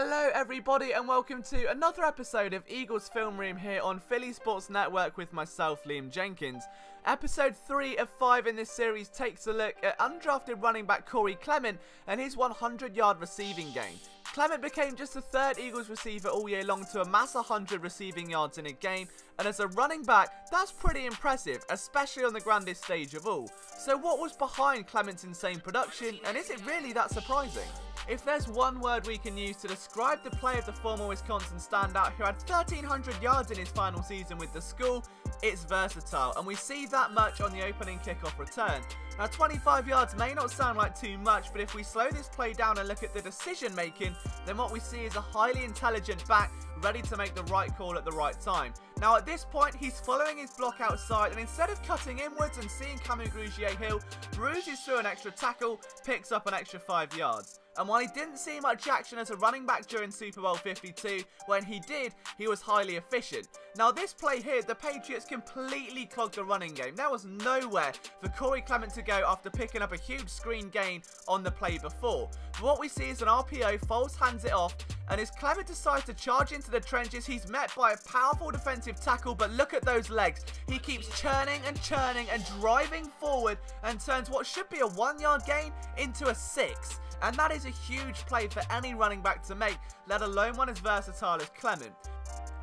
Hello everybody and welcome to another episode of Eagles Film Room here on Philly Sports Network with myself, Liam Jenkins. Episode 3 of 5 in this series takes a look at undrafted running back Corey Clement and his 100-yard receiving game. Clement became just the third Eagles receiver all year long to amass 100 receiving yards in a game, and as a running back, that's pretty impressive, especially on the grandest stage of all. So what was behind Clement's insane production, and is it really that surprising? If there's one word we can use to describe the play of the former Wisconsin standout who had 1,300 yards in his final season with the school, it's versatile, and we see that much on the opening kickoff return. Now 25 yards may not sound like too much, but if we slow this play down and look at the decision making, then what we see is a highly intelligent back ready to make the right call at the right time. Now at this point, he's following his block outside, and instead of cutting inwards and seeing Camus Grugier-Hill, bruises through an extra tackle, picks up an extra 5 yards. And while he didn't see much action as a running back during Super Bowl 52, when he did, he was highly efficient. Now this play here, the Patriots completely clogged the running game. There was nowhere for Corey Clement to go after picking up a huge screen gain on the play before. But what we see is an RPO, Foles hands it off, and as Clement decides to charge into the trenches, he's met by a powerful defensive tackle, but look at those legs. He keeps churning and driving forward and turns what should be a 1-yard gain into a 6. And that is a huge play for any running back to make, let alone one as versatile as Clement.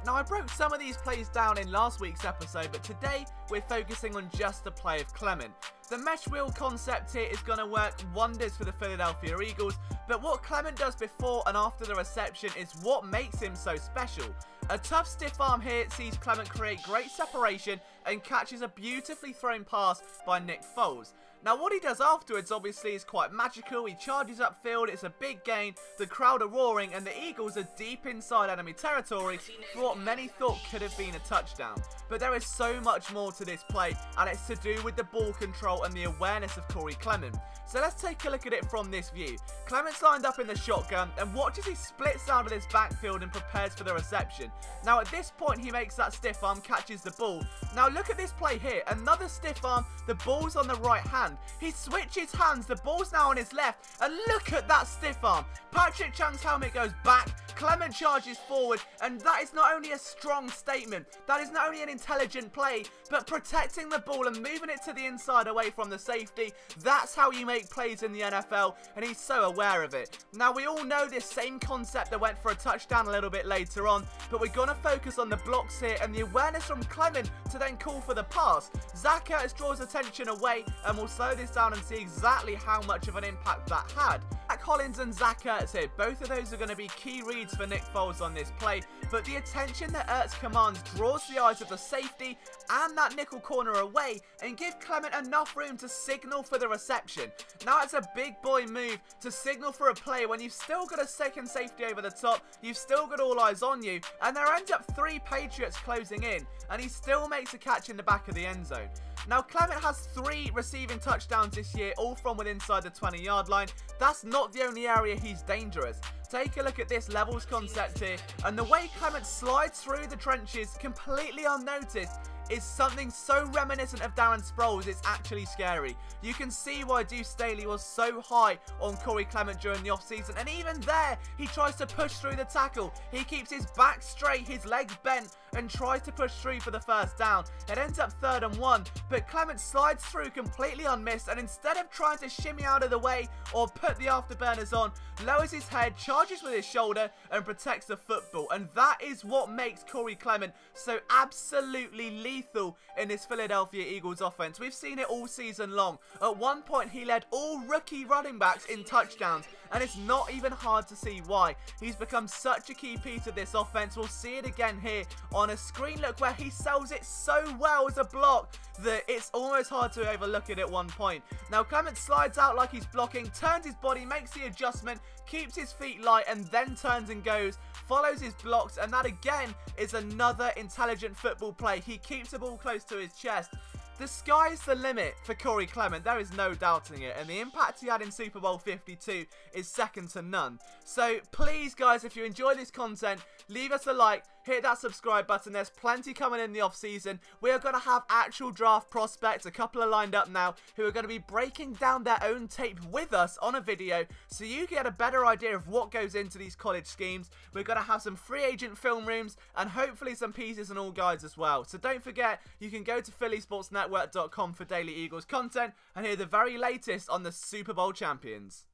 Now I broke some of these plays down in last week's episode, but today we're focusing on just the play of Clement. The mesh wheel concept here is going to work wonders for the Philadelphia Eagles, but what Clement does before and after the reception is what makes him so special. A tough stiff arm here sees Clement create great separation and catches a beautifully thrown pass by Nick Foles. Now what he does afterwards obviously is quite magical. He charges upfield, it's a big gain, the crowd are roaring, and the Eagles are deep inside enemy territory for what many thought could have been a touchdown. But there is so much more to this play, and it's to do with the ball control and the awareness of Corey Clement. So let's take a look at it from this view. Clement's lined up in the shotgun, and watch as he splits out of this backfield and prepares for the reception. Now at this point he makes that stiff arm, catches the ball. Now look at this play here, another stiff arm, the ball's on the right hand. He switches hands, the ball's now on his left, and look at that stiff arm. Patrick Chung's helmet goes back, Clement charges forward, and that is not only a strong statement, that is not only an intelligent play, but protecting the ball and moving it to the inside away from the safety. That's how you make plays in the NFL, and he's so aware of it. Now we all know this same concept that went for a touchdown a little bit later on, but we're going to focus on the blocks here and the awareness from Clement to then call for the pass. Zach Ertz draws attention away, and we'll slow this down and see exactly how much of an impact that had. Zach Hollins and Zach Ertz here, both of those are going to be key reads for Nick Foles on this play, but the attention that Ertz commands draws the eyes of the safety and that nickel corner away and give Clement enough room to signal for the reception. Now it's a big boy move to signal for a play when you've still got a second safety over the top, you've still got all eyes on you, and there ends up 3 Patriots closing in, and he still makes a catch in the back of the end zone. Now Clement has 3 receiving touchdowns this year, all from within inside the 20-yard line. That's not the only area he's dangerous. Take a look at this levels concept here, and the way Clement slides through the trenches completely unnoticed is something so reminiscent of Darren Sproles, it's actually scary. You can see why Deuce Staley was so high on Corey Clement during the offseason, and even there, he tries to push through the tackle. He keeps his back straight, his legs bent, and tries to push through for the first down. It ends up 3rd and 1, but Clement slides through completely unmissed, and instead of trying to shimmy out of the way or put the afterburners on, lowers his head, charges with his shoulder, and protects the football. And that is what makes Corey Clement so absolutely lethal in this Philadelphia Eagles offense. We've seen it all season long. At one point, he led all rookie running backs in touchdowns, and it's not even hard to see why. He's become such a key piece of this offense. We'll see it again here on a screen look where he sells it so well as a block that it's almost hard to overlook it at one point. Now Clement slides out like he's blocking, turns his body, makes the adjustment, keeps his feet light, and then turns and goes, follows his blocks, and that again is another intelligent football play. He keeps the ball close to his chest. The sky's the limit for Corey Clement, there is no doubting it, and the impact he had in Super Bowl 52 is second to none. So please guys, if you enjoy this content, leave us a like, hit that subscribe button. There's plenty coming in the off season. We are going to have actual draft prospects, a couple are lined up now, who are going to be breaking down their own tape with us on a video, so you get a better idea of what goes into these college schemes. We're going to have some free agent film rooms and hopefully some pieces and all guides as well. So don't forget, you can go to phillysportsnetwork.com for daily Eagles content and hear the very latest on the Super Bowl champions.